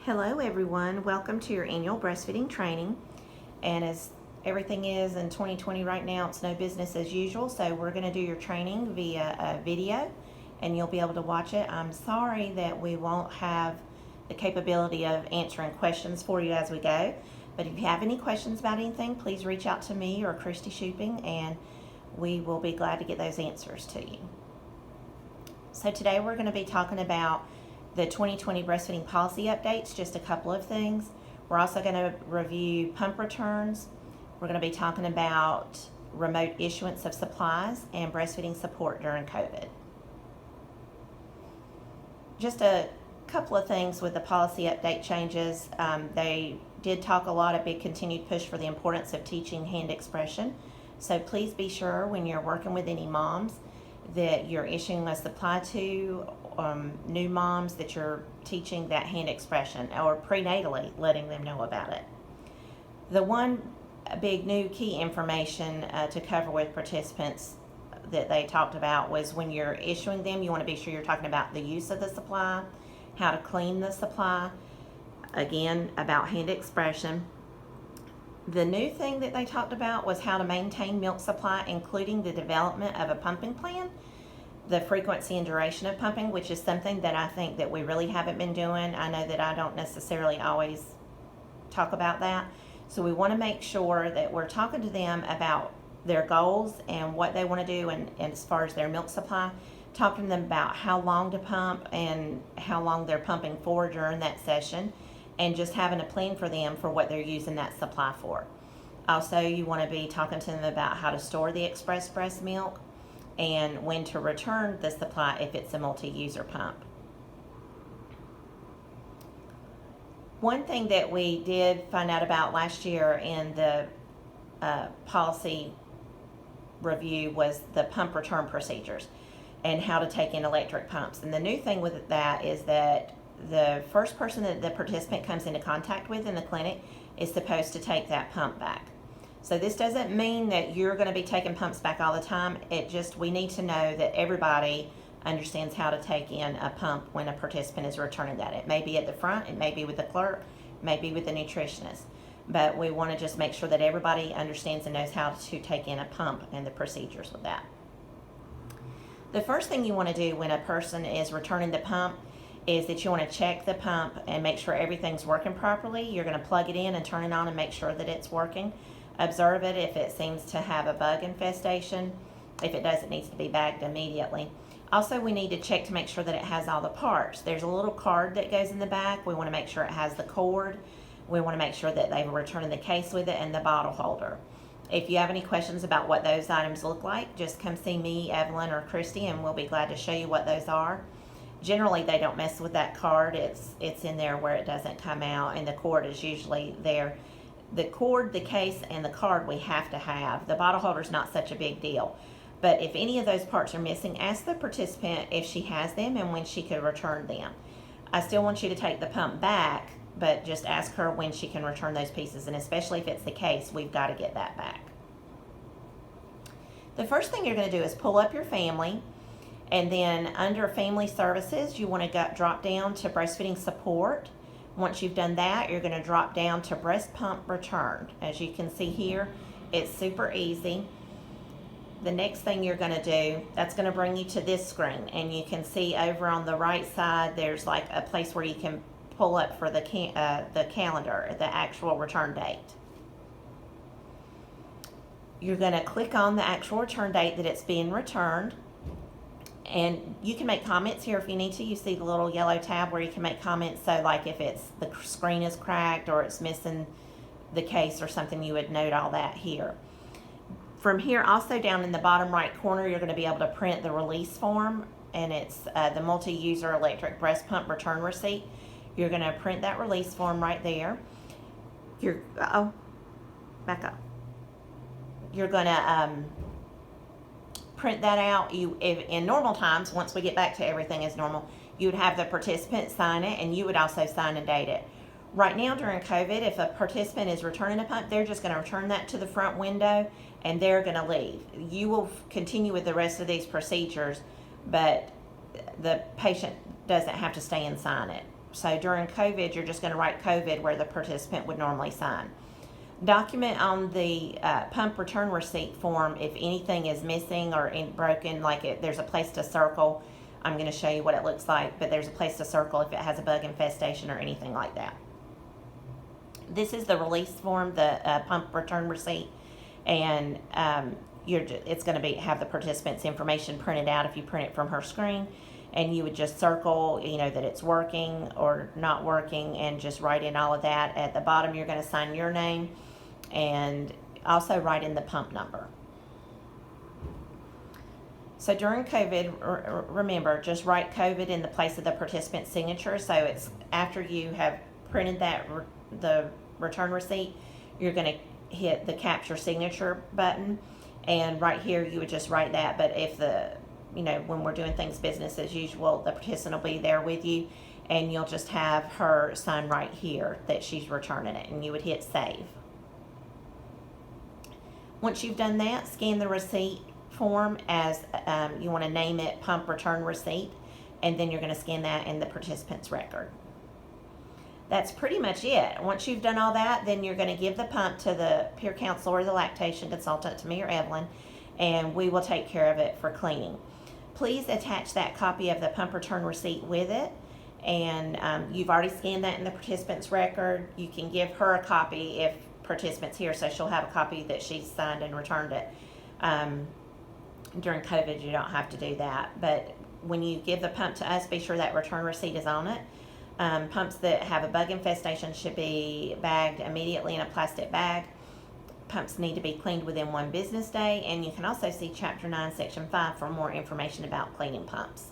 Hello everyone, welcome to your annual breastfeeding training. And as everything is in 2020 right now, it's no business as usual, so we're going to do your training via a video and you'll be able to watch it. I'm sorry that we won't have the capability of answering questions for you as we go, but if you have any questions about anything, please reach out to me or Christy Shooping and we will be glad to get those answers to you. So today we're going to be talking about the 2020 breastfeeding policy updates, just a couple of things. We're also going to review pump returns. We're going to be talking about remote issuance of supplies and breastfeeding support during COVID. Just a couple of things with the policy update changes. They did talk a lot, a big continued push for the importance of teaching hand expression. So please be sure when you're working with any moms that you're issuing a supply to new moms that you're teaching that hand expression, or prenatally letting them know about it. The one big new key information to cover with participants that they talked about was when you're issuing them, you want to be sure you're talking about the use of the supply, how to clean the supply, again about hand expression. The new thing that they talked about was how to maintain milk supply, including the development of a pumping plan, the frequency and duration of pumping, which is something that I think that we really haven't been doing. I know that I don't necessarily always talk about that. So we want to make sure that we're talking to them about their goals and what they want to do, and as far as their milk supply, talking to them about how long to pump and how long they're pumping for during that session, and just having a plan for them for what they're using that supply for. Also, you want to be talking to them about how to store the express breast milk and when to return the supply if it's a multi-user pump. One thing that we did find out about last year in the policy review was the pump return procedures and how to take in electric pumps. And the new thing with that is that the first person that the participant comes into contact with in the clinic is supposed to take that pump back. So this doesn't mean that you're going to be taking pumps back all the time. We need to know that everybody understands how to take in a pump when a participant is returning that. It may be at the front, it may be with the clerk, it may be with the nutritionist. But we want to just make sure that everybody understands and knows how to take in a pump and the procedures with that. The first thing you want to do when a person is returning the pump is that you want to check the pump and make sure everything's working properly. You're going to plug it in and turn it on and make sure that it's working. Observe it if it seems to have a bug infestation. If it does, it needs to be bagged immediately. Also, we need to check to make sure that it has all the parts. There's a little card that goes in the back. We want to make sure it has the cord. We want to make sure that they've returned the case with it and the bottle holder. If you have any questions about what those items look like, just come see me, Evelyn, or Christy, and we'll be glad to show you what those are. Generally, they don't mess with that card. It's in there where it doesn't come out, and the cord is usually there. The cord, the case, and the card we have to have. The bottle holder is not such a big deal. But if any of those parts are missing, ask the participant if she has them and when she could return them. I still want you to take the pump back, but just ask her when she can return those pieces, and especially if it's the case, we've got to get that back. The first thing you're going to do is pull up your family, and then under Family Services, you want to drop down to Breastfeeding Support. Once you've done that, you're going to drop down to Breast Pump Returned. As you can see here, it's super easy. The next thing you're going to do, that's going to bring you to this screen, and you can see over on the right side, there's like a place where you can pull up for the calendar, the actual return date. You're going to click on the actual return date that it's being returned. And you can make comments here if you need to. You see the little yellow tab where you can make comments. So like if the screen is cracked or it's missing the case or something, you would note all that here. From here, also down in the bottom right corner, you're going to be able to print the release form, and it's the multi-user electric breast pump return receipt. You're going to print that release form right there. Back up. You're going to print that out. If in normal times, once we get back to everything as normal, you would have the participant sign it, and you would also sign and date it. Right now during COVID, if a participant is returning a pump, they're just going to return that to the front window and they're going to leave. You will continue with the rest of these procedures, but the patient doesn't have to stay and sign it. So during COVID, you're just going to write COVID where the participant would normally sign. Document on the pump return receipt form if anything is missing or broken, there's a place to circle. I'm going to show you what it looks like, but there's a place to circle if it has a bug infestation or anything like that. This is the release form, the pump return receipt, and it's going to have the participant's information printed out if you print it from her screen, and you would just circle, that it's working or not working, and just write in all of that. At the bottom, you're going to sign your name and also write in the pump number. So during COVID, remember, just write COVID in the place of the participant's signature. So it's after you have printed the return receipt, you're going to hit the capture signature button, and right here you would just write that. But if when we're doing things business as usual, the participant will be there with you, and you'll just have her sign right here that she's returning it, and you would hit save. Once you've done that, scan the receipt form as you want to name it pump return receipt, and then you're going to scan that in the participant's record. That's pretty much it. Once you've done all that, then you're going to give the pump to the peer counselor or the lactation consultant, to me or Evelyn, and we will take care of it for cleaning. Please attach that copy of the pump return receipt with it, and you've already scanned that in the participant's record. You can give her a copy if participant's here, so she'll have a copy that she's signed and returned it. During COVID, you don't have to do that, but when you give the pump to us, be sure that return receipt is on it. Pumps that have a bug infestation should be bagged immediately in a plastic bag. Pumps need to be cleaned within 1 business day, and you can also see Chapter 9, Section 5 for more information about cleaning pumps.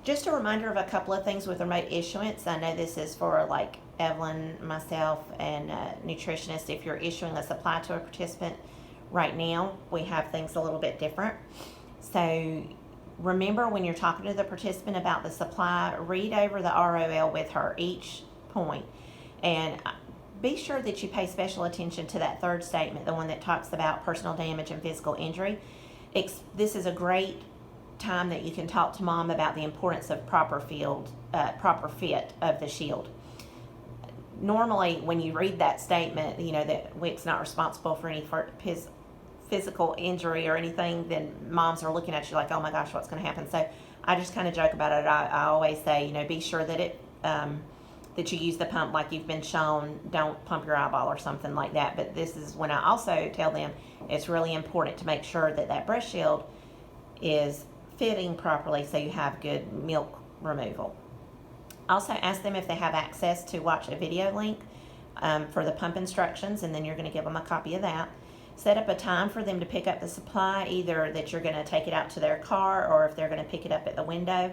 Just a reminder of a couple of things with remote issuance. I know this is for Evelyn, myself, and nutritionist. If you're issuing a supply to a participant right now, we have things a little bit different. So remember, when you're talking to the participant about the supply, read over the ROL with her each point, and be sure that you pay special attention to that third statement, the one that talks about personal damage and physical injury. This is a great time that you can talk to mom about the importance of proper fit of the shield. Normally, when you read that statement, that WIC's not responsible for any physical injury or anything, then moms are looking at you like, oh my gosh, what's going to happen? So I just kind of joke about it. I always say, be sure that that you use the pump like you've been shown. Don't pump your eyeball or something like that. But this is when I also tell them it's really important to make sure that breast shield is fitting properly so you have good milk removal. Also ask them if they have access to watch a video link for the pump instructions, and then you're going to give them a copy of that. Set up a time for them to pick up the supply, either that you're going to take it out to their car or if they're going to pick it up at the window.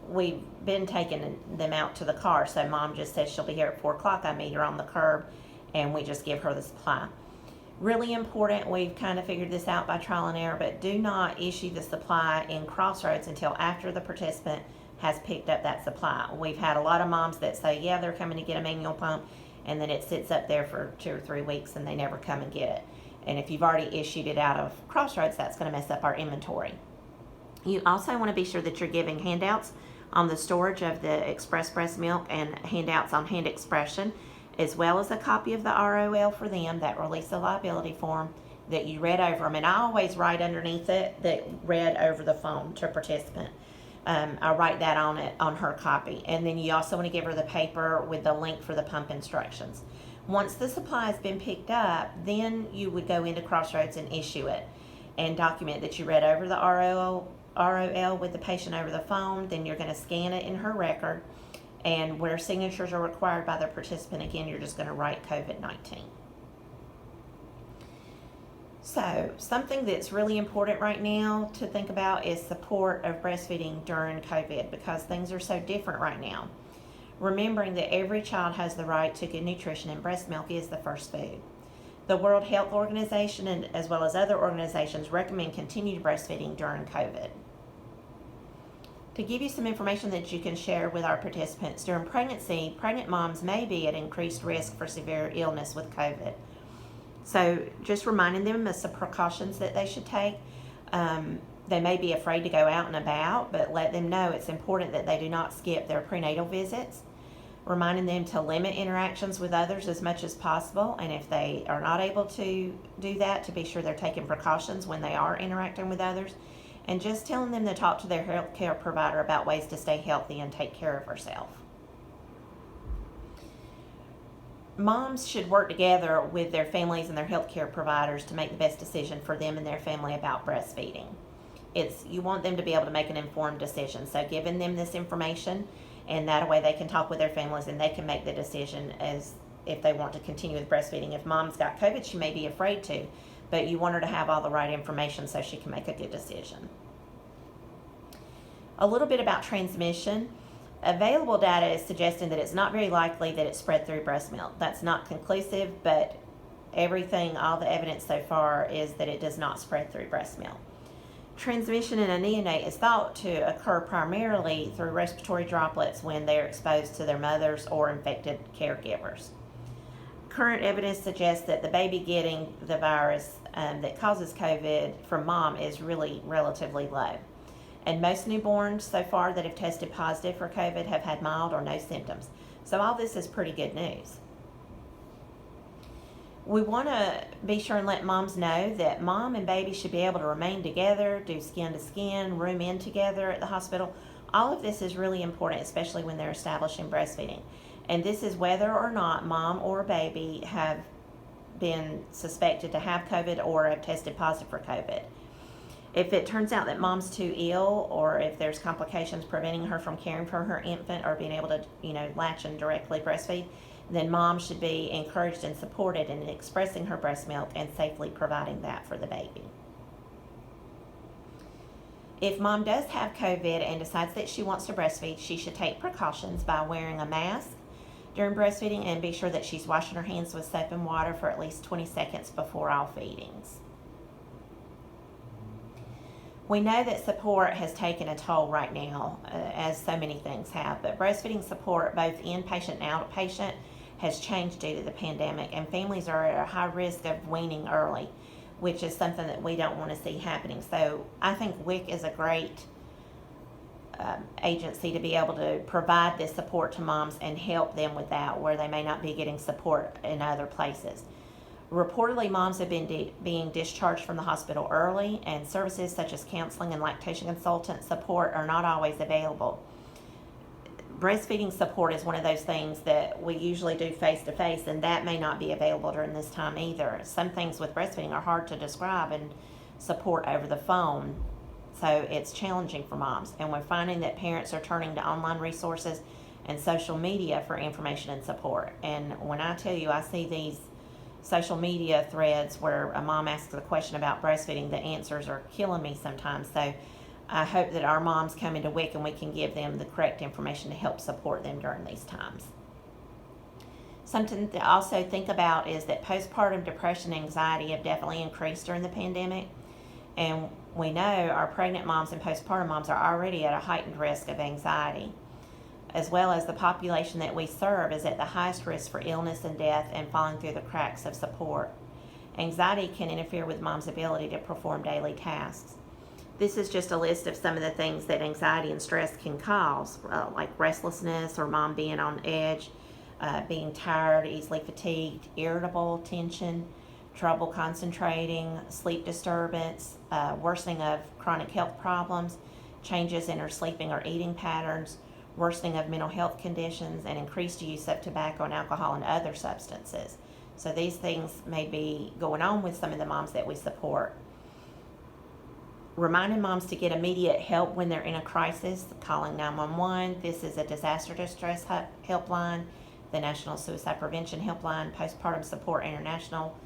We've been taking them out to the car, so mom just says she'll be here at 4 o'clock. I meet her on the curb, and we just give her the supply. Really important, we've kind of figured this out by trial and error, but do not issue the supply in Crossroads until after the participant has picked up that supply. We've had a lot of moms that say, yeah, they're coming to get a manual pump, and then it sits up there for 2 or 3 weeks and they never come and get it. And if you've already issued it out of Crossroads, that's going to mess up our inventory. You also want to be sure that you're giving handouts on the storage of the express breast milk and handouts on hand expression, as well as a copy of the ROL for them, that release of liability form that you read over them. And I always write underneath it that read over the phone to a participant. I write that on it, on her copy. And then you also want to give her the paper with the link for the pump instructions. Once the supply has been picked up, then you would go into Crossroads and issue it and document that you read over the ROL with the patient over the phone. Then you're going to scan it in her record, and where signatures are required by the participant, again, you're just going to write COVID-19. So something that's really important right now to think about is support of breastfeeding during COVID, because things are so different right now. Remembering that every child has the right to good nutrition, and breast milk is the first food. The World Health Organization, and as well as other organizations, recommend continued breastfeeding during COVID. To give you some information that you can share with our participants, during pregnancy, pregnant moms may be at increased risk for severe illness with COVID. So just reminding them of some precautions that they should take. They may be afraid to go out and about, but let them know it's important that they do not skip their prenatal visits, reminding them to limit interactions with others as much as possible, and if they are not able to do that, to be sure they're taking precautions when they are interacting with others, and just telling them to talk to their health care provider about ways to stay healthy and take care of herself. Moms should work together with their families and their health care providers to make the best decision for them and their family about breastfeeding. You want them to be able to make an informed decision, so giving them this information, and that way they can talk with their families and they can make the decision as if they want to continue with breastfeeding. If mom's got COVID, she may be afraid to, but you want her to have all the right information so she can make a good decision. A little bit about transmission. Available data is suggesting that it's not very likely that it's spread through breast milk. That's not conclusive, but all the evidence so far is that it does not spread through breast milk. Transmission in a neonate is thought to occur primarily through respiratory droplets when they are exposed to their mothers or infected caregivers. Current evidence suggests that the baby getting the virus that causes COVID from mom is really relatively low. And most newborns so far that have tested positive for COVID have had mild or no symptoms. So all this is pretty good news. We want to be sure and let moms know that mom and baby should be able to remain together, do skin to skin, room in together at the hospital. All of this is really important, especially when they're establishing breastfeeding. And this is whether or not mom or baby have been suspected to have COVID or have tested positive for COVID. If it turns out that mom's too ill, or if there's complications preventing her from caring for her infant or being able to, latch and directly breastfeed, then mom should be encouraged and supported in expressing her breast milk and safely providing that for the baby. If mom does have COVID and decides that she wants to breastfeed, she should take precautions by wearing a mask during breastfeeding and be sure that she's washing her hands with soap and water for at least 20 seconds before all feedings. We know that support has taken a toll right now, as so many things have, but breastfeeding support, both inpatient and outpatient, has changed due to the pandemic, and families are at a high risk of weaning early, which is something that we don't want to see happening. So I think WIC is a great agency to be able to provide this support to moms and help them with that where they may not be getting support in other places. Reportedly, moms have been being discharged from the hospital early, and services such as counseling and lactation consultant support are not always available. Breastfeeding support is one of those things that we usually do face-to-face, and that may not be available during this time either. Some things with breastfeeding are hard to describe and support over the phone, so it's challenging for moms. And we're finding that parents are turning to online resources and social media for information and support. And when I tell you I see these social media threads where a mom asks a question about breastfeeding, the answers are killing me sometimes. So I hope that our moms come into WIC and we can give them the correct information to help support them during these times. Something to also think about is that postpartum depression and anxiety have definitely increased during the pandemic. And we know our pregnant moms and postpartum moms are already at a heightened risk of anxiety, as well as the population that we serve is at the highest risk for illness and death and falling through the cracks of support. Anxiety can interfere with mom's ability to perform daily tasks. This is just a list of some of the things that anxiety and stress can cause, like restlessness or mom being on edge, being tired, easily fatigued, irritable, tension, trouble concentrating, sleep disturbance, worsening of chronic health problems, changes in her sleeping or eating patterns, worsening of mental health conditions, and increased use of tobacco and alcohol and other substances. So these things may be going on with some of the moms that we support. Reminding moms to get immediate help when they're in a crisis, calling 911. This is a disaster distress helpline, the National Suicide Prevention Helpline, Postpartum Support International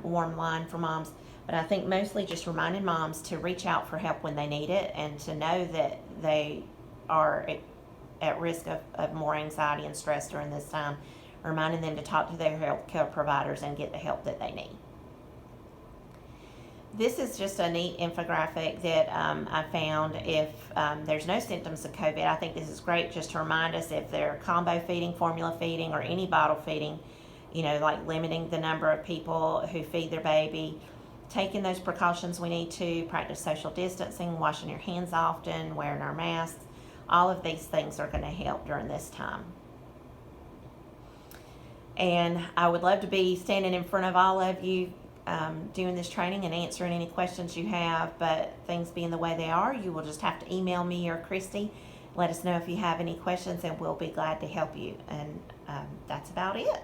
warm line for moms. But I think mostly just reminding moms to reach out for help when they need it and to know that they are at risk of more anxiety and stress during this time, reminding them to talk to their health care providers and get the help that they need. This is just a neat infographic that I found. If there's no symptoms of COVID, I think this is great just to remind us if they're combo feeding, formula feeding, or any bottle feeding, like limiting the number of people who feed their baby. taking those precautions we need to, practice social distancing, washing your hands often, wearing our masks. All of these things are going to help during this time. And I would love to be standing in front of all of you doing this training and answering any questions you have, but things being the way they are, you will just have to email me or Christy. Let us know if you have any questions, and we'll be glad to help you. And that's about it.